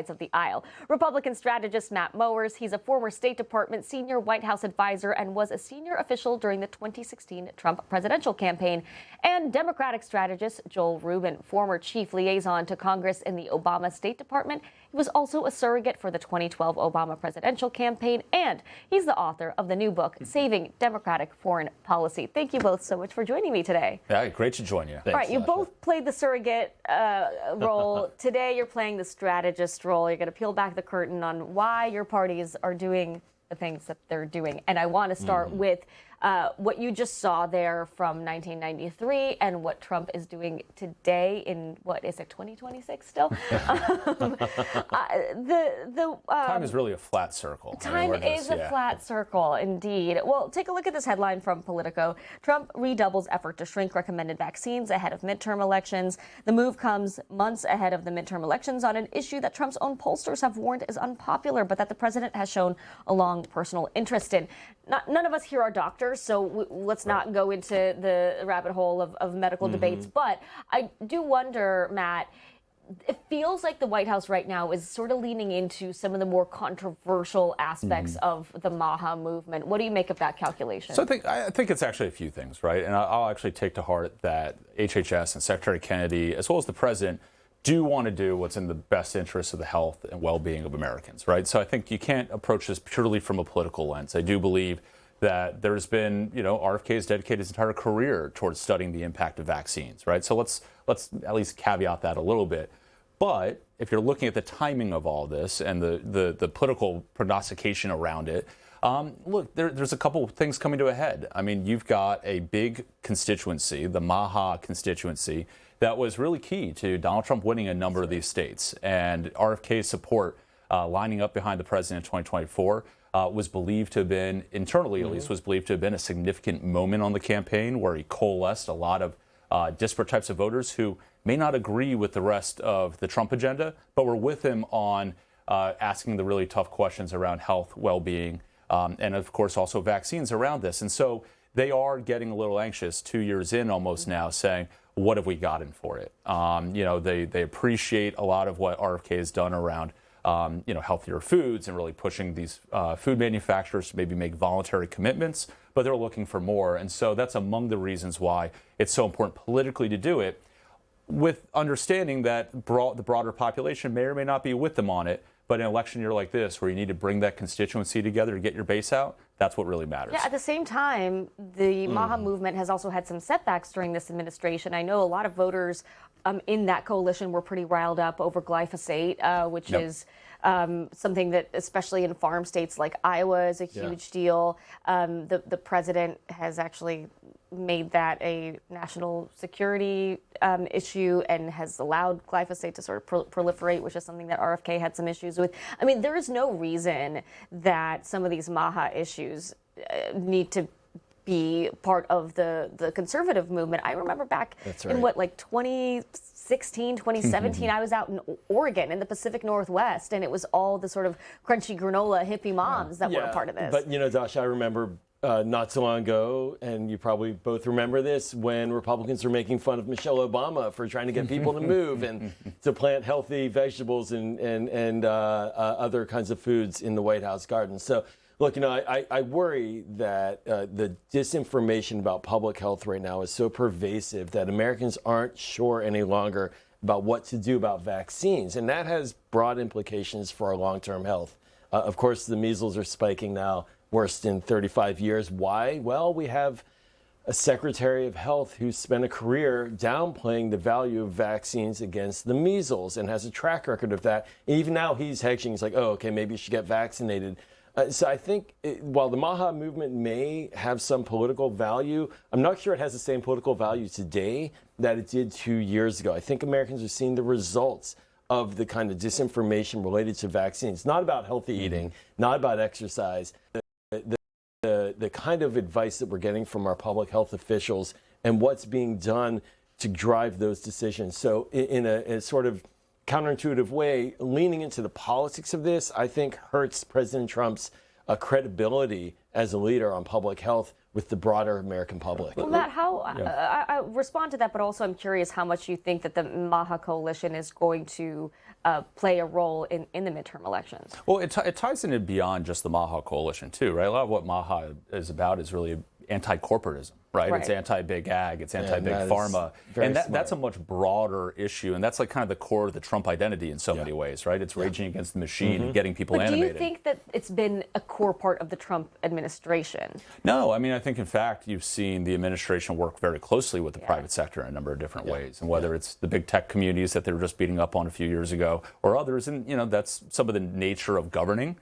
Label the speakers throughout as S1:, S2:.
S1: of the aisle. Republican strategist Matt Mowers, he's a former State Department senior White House advisor and was a senior official during the 2016 Trump presidential campaign. And Democratic strategist Joel Rubin, former chief liaison to Congress in the Obama State Department. He was also a surrogate for the 2012 Obama presidential campaign, and he's the author of the new book, Saving Democratic Foreign Policy. Thank you both so much for joining me today.
S2: Yeah, great to join you. Thanks,
S1: All right, you both played the surrogate role. Today, you're playing the strategist role. You're going to peel back the curtain on why your parties are doing the things that they're doing. And I want to start with what you just saw there from 1993 and what Trump is doing today in, what is it, 2026 still?
S2: Time is really a flat circle.
S1: Time is a flat circle, indeed. Well, take a look at this headline from Politico. Trump redoubles effort to shrink recommended vaccines ahead of midterm elections. The move comes months ahead of the midterm elections on an issue that Trump's own pollsters have warned is unpopular, but that the president has shown a long personal interest in. None of us here are doctors, so let's not go into the rabbit hole of medical debates. But I do wonder, Matt, it feels like the White House right now is sort of leaning into some of the more controversial aspects of the MAHA movement. What do you make of that calculation?
S2: So I think it's actually a few things, right? And I'll actually take to heart that HHS and Secretary Kennedy, as well as the president, do want to do what's in the best interest of the health and well-being of Americans, right? So I think you can't approach this purely from a political lens. I do believe that there's been, RFK has dedicated his entire career towards studying the impact of vaccines, right? So let's at least caveat that a little bit. But if you're looking at the timing of all this and the political prognostication around it, look, there's a couple of things coming to a head. I mean, you've got a big constituency, the MAHA constituency, that was really key to Donald Trump winning a number of these states. And RFK's support lining up behind the president in 2024 was believed to have been, internally at least, was believed to have been a significant moment on the campaign where he coalesced a lot of disparate types of voters who may not agree with the rest of the Trump agenda, but were with him on asking the really tough questions around health, well-being, and of course also vaccines around this. And so they are getting a little anxious 2 years in almost now, saying, what have we gotten for it? They appreciate a lot of what RFK has done around healthier foods and really pushing these food manufacturers to maybe make voluntary commitments, but they're looking for more. And so that's among the reasons why it's so important politically to do it, with understanding that the broader population may or may not be with them on it. But in an election year like this, where you need to bring that constituency together to get your base out, that's what really matters.
S1: Yeah, at the same time, the MAHA movement has also had some setbacks during this administration. I know a lot of voters in that coalition were pretty riled up over glyphosate, which is something that, especially in farm states like Iowa, is a huge deal. The president has actually made that a national security issue and has allowed glyphosate to sort of proliferate, which is something that RFK had some issues with. I mean, there is no reason that some of these MAHA issues need to be part of the conservative movement. I remember back in 2016, 2017, I was out in Oregon in the Pacific Northwest, and it was all the sort of crunchy granola hippie moms that were a part of this.
S3: But, Josh, I remember not so long ago, and you probably both remember this, when Republicans were making fun of Michelle Obama for trying to get people to move and to plant healthy vegetables and other kinds of foods in the White House garden. So, look, I worry that the disinformation about public health right now is so pervasive that Americans aren't sure any longer about what to do about vaccines. And that has broad implications for our long-term health. Of course, the measles are spiking now, worst in 35 years. Why? Well, we have a Secretary of Health who spent a career downplaying the value of vaccines against the measles and has a track record of that. And even now he's hedging. He's like, oh, okay, maybe you should get vaccinated. So I think while the MAHA movement may have some political value, I'm not sure it has the same political value today that it did 2 years ago. I think Americans are seeing the results of the kind of disinformation related to vaccines. Not about healthy eating, not about exercise. The kind of advice that we're getting from our public health officials and what's being done to drive those decisions. So in a sort of counterintuitive way, leaning into the politics of this, I think hurts President Trump's credibility as a leader on public health with the broader American public.
S1: Well, Matt, how I respond to that, but also I'm curious how much you think that the Maha coalition is going to play a role in the midterm elections.
S2: Well, it ties in beyond just the Maha coalition, too, right? A lot of what Maha is about is really anti-corporatism, right? It's anti-big ag, it's anti-big pharma. And that's a much broader issue. And that's like kind of the core of the Trump identity in so many ways, right? It's raging against the machine and getting people animated.
S1: Do you think that it's been a core part of the Trump administration?
S2: No, I mean, I think, in fact, you've seen the administration work very closely with the private sector in a number of different ways. And whether it's the big tech communities that they were just beating up on a few years ago or others, and, you know, that's some of the nature of governing.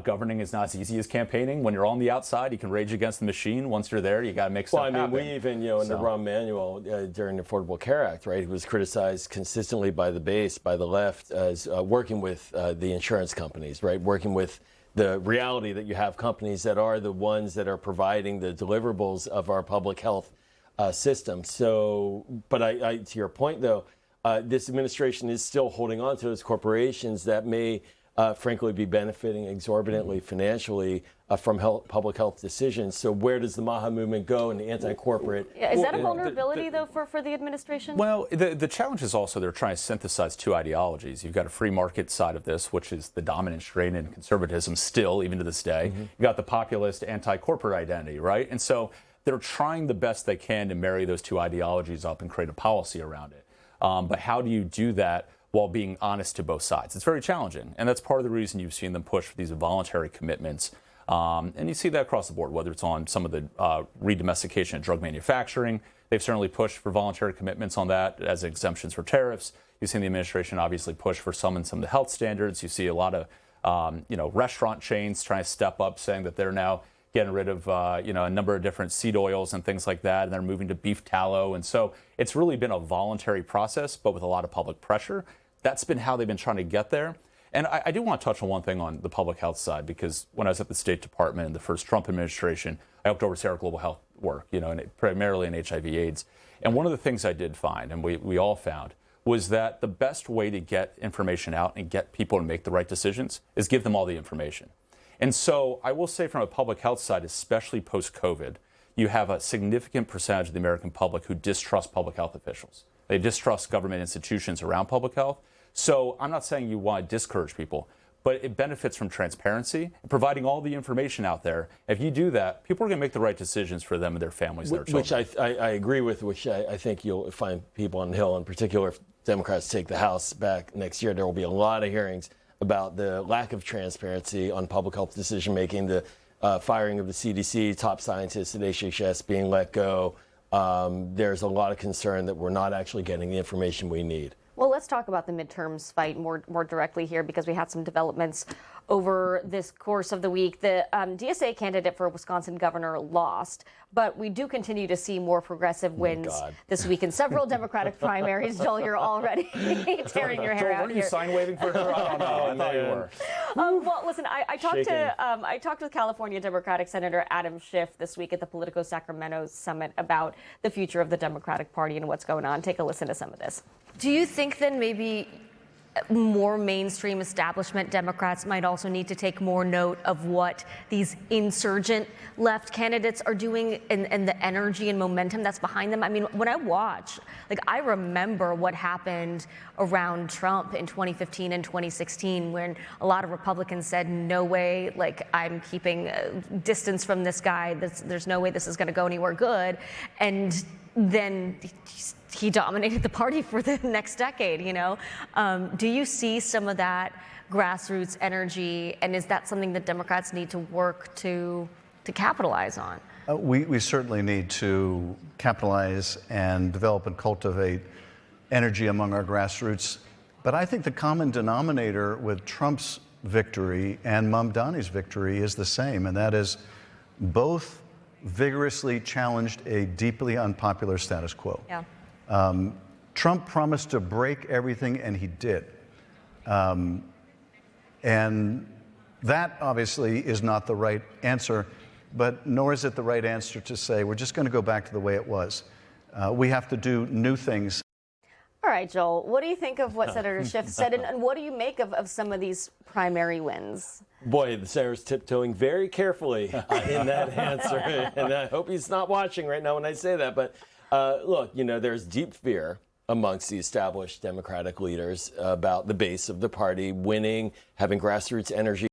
S2: Governing is not as easy as campaigning. When you're on the outside, you can rage against the machine. Once you're there, you got to make stuff happen.
S3: We even, in the Rahm Emanuel during the Affordable Care Act, right, he was criticized consistently by the base, by the left, as working with the insurance companies, right, working with the reality that you have companies that are the ones that are providing the deliverables of our public health system. So, but I to your point, though, this administration is still holding on to those corporations that may frankly, be benefiting exorbitantly financially from public health decisions. So where does the Maha movement go in the anti-corporate?
S1: Is that a vulnerability, though, for the administration?
S2: Well, the challenge is also they're trying to synthesize two ideologies. You've got a free market side of this, which is the dominant strain in conservatism still, even to this day. You've got the populist anti-corporate identity, right? And so they're trying the best they can to marry those two ideologies up and create a policy around it. But how do you do that while being honest to both sides? It's very challenging. And that's part of the reason you've seen them push for these voluntary commitments. And you see that across the board, whether it's on some of the re-domestication of drug manufacturing. They've certainly pushed for voluntary commitments on that as exemptions for tariffs. You've seen the administration obviously push for some of the health standards. You see a lot of restaurant chains trying to step up, saying that they're now getting rid of a number of different seed oils and things like that, and they're moving to beef tallow. And so it's really been a voluntary process, but with a lot of public pressure. That's been how they've been trying to get there. And I do want to touch on one thing on the public health side, because when I was at the State Department in the first Trump administration, I helped oversee our global health work, and primarily in HIV/AIDS. And one of the things I did find, and we all found, was that the best way to get information out and get people to make the right decisions is give them all the information. And so I will say from a public health side, especially post-COVID, you have a significant percentage of the American public who distrust public health officials. They distrust government institutions around public health. So I'm not saying you want to discourage people, but it benefits from transparency, providing all the information out there. If you do that, people are going to make the right decisions for them and their families and their children.
S3: Which I agree with, which I think you'll find people on the Hill, in particular, if Democrats take the House back next year, there will be a lot of hearings about the lack of transparency on public health decision-making, the firing of the CDC, top scientists at HHS being let go. There's a lot of concern that we're not actually getting the information we need.
S1: Well, let's talk about the midterms fight more directly here, because we had some developments over this course of the week. The DSA candidate for Wisconsin governor lost, but we do continue to see more progressive wins this week in several Democratic primaries. Joel, you're already tearing your hair out
S2: here. Were you sign waving for her? I don't know. I thought you were.
S1: Well, listen, I talked with California Democratic Senator Adam Schiff this week at the Politico Sacramento Summit about the future of the Democratic Party and what's going on. Take a listen to some of this. Do you think then maybe more mainstream establishment Democrats might also need to take more note of what these insurgent left candidates are doing and the energy and momentum that's behind them? I mean, when I watch, I remember what happened around Trump in 2015 and 2016, when a lot of Republicans said, no way, I'm keeping distance from this guy. There's no way this is going to go anywhere good. And then he dominated the party for the next decade, Do you see some of that grassroots energy, and is that something that Democrats need to work to capitalize on?
S4: We certainly need to capitalize and develop and cultivate energy among our grassroots. But I think the common denominator with Trump's victory and Mamdani's victory is the same, and that is both vigorously challenged a deeply unpopular status quo.
S1: Yeah.
S4: Trump promised to break everything, and he did. And that obviously is not the right answer, but nor is it the right answer to say we're just going to go back to the way it was. We have to do new things.
S1: All right, Joel, what do you think of what Senator Schiff said, and what do you make of some of these primary wins?
S3: Boy, the senator's tiptoeing very carefully in that answer, and I hope he's not watching right now when I say that. But look, there's deep fear amongst the established Democratic leaders about the base of the party winning, having grassroots energy